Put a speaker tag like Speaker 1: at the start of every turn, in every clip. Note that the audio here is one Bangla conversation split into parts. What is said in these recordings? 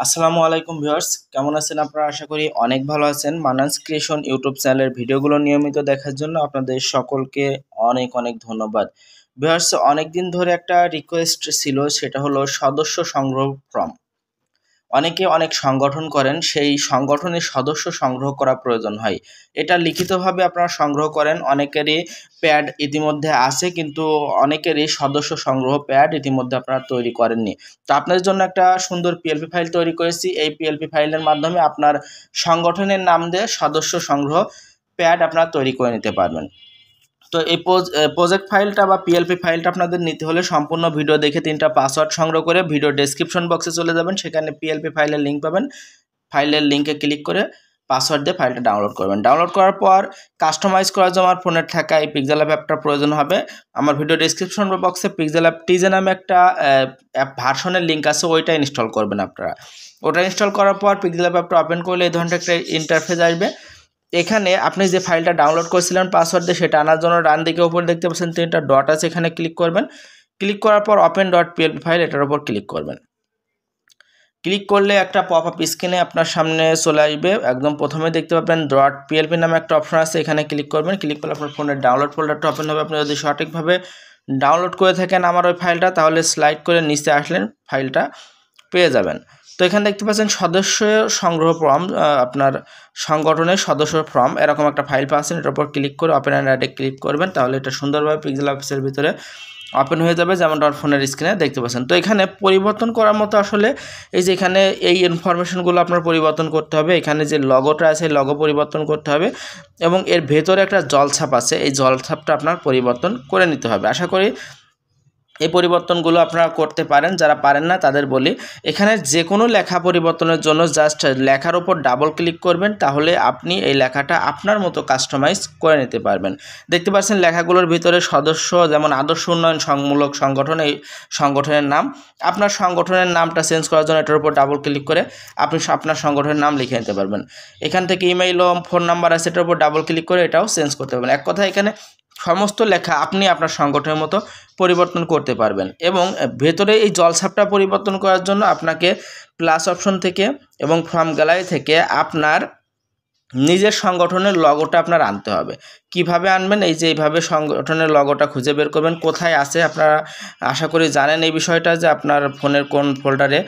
Speaker 1: আসসালামু আলাইকুম ভিউয়ার্স, কেমন আছেন আপনারা? আশা করি অনেক ভালো আছেন। মানান্স ক্রিয়েশন ইউটিউব চ্যানেলের ভিডিওগুলো নিয়মিত দেখার জন্য আপনাদের সকলকে অনেক অনেক ধন্যবাদ। ভিউয়ার্স, অনেকদিন ধরে একটা রিকোয়েস্ট ছিল, সেটা হলো সদস্য সংগ্রহ ফর্ম। অনেকে অনেক সংগঠন করেন, সেই সংগঠনের সদস্য সংগ্রহ করা প্রয়োজন হয়। এটা লিখিতভাবে আপনারা সংগ্রহ করেন। অনেকেরই প্যাড ইতিমধ্যে আছে, কিন্তু অনেকেরই সদস্য সংগ্রহ প্যাড ইতিমধ্যে আপনারা তৈরি করেননি। তো আপনাদের জন্য একটা সুন্দর পিএলপি ফাইল তৈরি করেছি। এই পিএলপি ফাইলের মাধ্যমে আপনার সংগঠনের নাম দিয়ে সদস্য সংগ্রহ প্যাড আপনারা তৈরি করে নিতে পারবেন। তো এই প্রজেক্ট ফাইলটা বা পিএলপি ফাইলটা আপনাদের নিতে হলে সম্পূর্ণ ভিডিও দেখে 3টা পাসওয়ার্ড সংগ্রহ করে ভিডিও ডেসক্রিপশন বক্সে চলে যাবেন। সেখানে পিএলপি ফাইলের লিঙ্ক পাবেন। ফাইলের লিঙ্কে ক্লিক করে পাসওয়ার্ড দিয়ে ফাইলটা ডাউনলোড করবেন। ডাউনলোড করার পর কাস্টমাইজ করার জন্য আমার ফোনের থাকা এই পিক্সেল অ্যাপটা প্রয়োজন হবে। আমার ভিডিও ডেসক্রিপশন বক্সে পিক্সেল অ্যাপ টিজে নামে একটা অ্যাপ ভার্সনের লিঙ্ক আছে, ওইটা ইনস্টল করবেন আপনারা। ওটা ইনস্টল করার পর পিক্সেল অ্যাপটা ওপেন করলে এই ধরনের একটা ইন্টারফেস আসবে। এখানে আপনি যে ফাইলটা ডাউনলোড করেছিলেন পাসওয়ার্ড দিয়ে, সেটা আনার জন্য ডান দিকে উপরে দেখতে পাচ্ছেন 3টা ডট আছে, এখানে ক্লিক করবেন। ক্লিক করার পর ওপেন ডট পিএলপি ফাইল, এটার উপর ক্লিক করবেন। ক্লিক করলে একটা পপ আপ স্ক্রিনে আপনার সামনে চলে আসবে। একদম প্রথমে দেখতে পাবেন ডট পিএলপি নামে একটা অপশন আছে, এখানে ক্লিক করবেন। ক্লিক করলে আপনার ফোনের ডাউনলোড ফোল্ডারটা ওপেন হবে। আপনি যদি সঠিকভাবে ডাউনলোড করে থাকেন আমার ওই ফাইলটা, তাহলে স্লাইড করে নিচে আসলেন ফাইলটা পেয়ে যাবেন। তো এখানে দেখতে পাচ্ছেন সদস্য সংগ্রহ ফর্ম, আপনার সংগঠনের সদস্য ফর্ম, এরকম একটা ফাইল পাচ্ছেন। এটার উপর ক্লিক করে ওপেন অ্যান্ড রাইটে ক্লিক করবেন, তাহলে এটা সুন্দরভাবে পিক্সেল অফিসের ভিতরে ওপেন হয়ে যাবে, যেমন আমার ফোনের স্ক্রিনে দেখতে পাচ্ছেন। তো এখানে পরিবর্তন করার মতো আসলে এই যে এখানে এই ইনফরমেশনগুলো আপনার পরিবর্তন করতে হবে। এখানে যে লগোটা আছে লগো পরিবর্তন করতে হবে, এবং এর ভেতরে একটা জলছাপ আছে, এই জলছাপটা আপনার পরিবর্তন করে নিতে হবে। আশা করি এই পরিবর্তনগুলো আপনারা করতে পারেন। যারা পারেন না তাদের বলি, এখানে যে কোনো লেখা পরিবর্তনের জন্য জাস্ট লেখার উপর ডাবল ক্লিক করবেন, তাহলে আপনি এই লেখাটা আপনার মতো কাস্টমাইজ করে নিতে পারবেন। দেখতে পাচ্ছেন লেখাগুলোর ভিতরে সদস্য, যেমন আদর্শ উন্নয়নমূলক সংগঠন, এই সংগঠনের নাম। আপনার সংগঠনের নামটা চেঞ্জ করার জন্য এটার উপর ডাবল ক্লিক করে আপনি আপনার সংগঠনের নাম লিখে নিতে পারবেন। এখান থেকে ইমেইল ও ফোন নাম্বার আছে, এটার উপর ডাবল ক্লিক করে এটাও চেঞ্জ করতে পারবেন। এক কথা, এখানে সমস্ত লেখা আপনি আপনার সংগঠনের মতো পরিবর্তন করতে পারবেন। এবং ভেতরে এই জলছাপটা পরিবর্তন করার জন্য আপনাকে প্লাস অপশন থেকে এবং ফর্ম গ্যালারি থেকে আপনার নিজের সংগঠনের লগোটা আপনার আনতে হবে। কিভাবে আনবেন? এই যে এইভাবে সংগঠনের লগোটা খুঁজে বের করবেন। কোথায় আছে আপনারা আশা করি জানেন এই বিষয়টা, যে আপনার ফোনের কোন ফোল্ডারে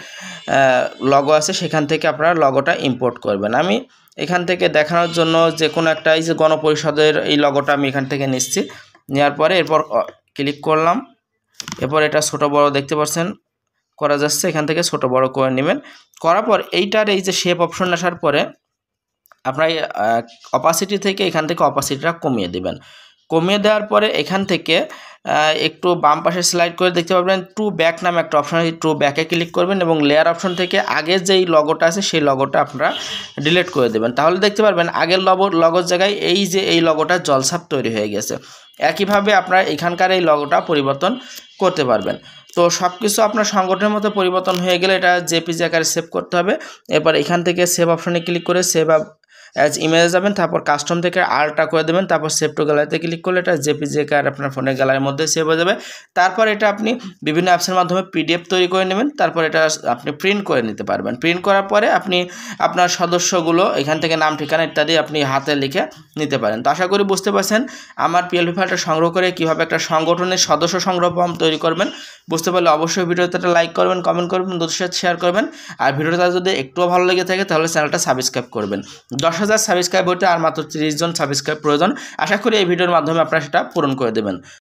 Speaker 1: লগো আছে, সেখান থেকে আপনারা লগোটা ইম্পোর্ট করবেন। আমি এখান থেকে দেখানোর জন্য যে কোনো একটা, এই যে গণপরিষদের এই লগোটা আমি এখান থেকে নিচ্ছি। নেওয়ার পরে এরপর ক্লিক করলাম। এরপর এটা ছোট বড় দেখতে পাচ্ছেন করা যাচ্ছে, এখান থেকে ছোট বড় করে নেবেন। করার পর এইটার এই যে শেপ অপশন আসার পরে আপনার অপাসিটি থেকে এখান থেকে অপাসিটিটা কমিয়ে দেবেন। কমিয়ে দেওয়ার পরে এখান থেকে একটু বাম পাশে স্লাইড করে দেখতে পাবেন টু ব্যাক নামে একটা অপশন আছে, টু ব্যাকে ক্লিক করবেন এবং লেয়ার অপশন থেকে আগের যেই লগোটা আছে সেই লগোটা আপনারা ডিলিট করে দেবেন। তাহলে দেখতে পারবেন আগের লগোর জায়গায় এই যে এই লগোটা জলছাপ তৈরি হয়ে গেছে। একইভাবে আপনারা এখানকার এই লগোটা পরিবর্তন করতে পারবেন। তো সব কিছু আপনার সংগঠনের মতো পরিবর্তন হয়ে গেলে এটা জেপিজি আকারে সেভ করতে হবে। এরপর এখান থেকে সেভ অপশনে ক্লিক করে সেভ অ্যাজ ইমেজে যাবেন, তারপর কাস্টম থেকে আরটা করে দেবেন, তারপর সেভ টু গ্যালারিতে ক্লিক করলে এটা জেপিজি আকারে আপনার ফোনের গ্যালারির মধ্যে সেভ হয়ে যাবে। তারপর এটা আপনি বিভিন্ন অ্যাপসের মাধ্যমে পিডিএফ তৈরি করে নেবেন, তারপর এটা আপনি প্রিন্ট করে নিতে পারবেন। প্রিন্ট করার পরে আপনি আপনার সদস্যগুলো এখান থেকে নাম ঠিকানা ইত্যাদি আপনি হাতে লিখে নিতে পারেন। তো আশা করি বুঝতে পারছেন আমার পিএলপি ফাইলটা সংগ্রহ করে কীভাবে একটা সংগঠনের সদস্য সংগ্রহ ফর্ম তৈরি করবেন। বুঝতে পারলে অবশ্যই ভিডিওতে একটা লাইক করবেন, কমেন্ট করবেন, বন্ধুদের সাথে শেয়ার করবেন। আর ভিডিওটা যদি একটুও ভালো লেগে থাকে তাহলে চ্যানেলটা সাবস্ক্রাইব করবেন। 10,000 সাবস্ক্রাইব হতে আর মাত্র 30 জন সাবস্ক্রাইব প্রয়োজন। আশা করি এই ভিডিওর মাধ্যমে আপনারা সেটা পূরণ করে দেবেন।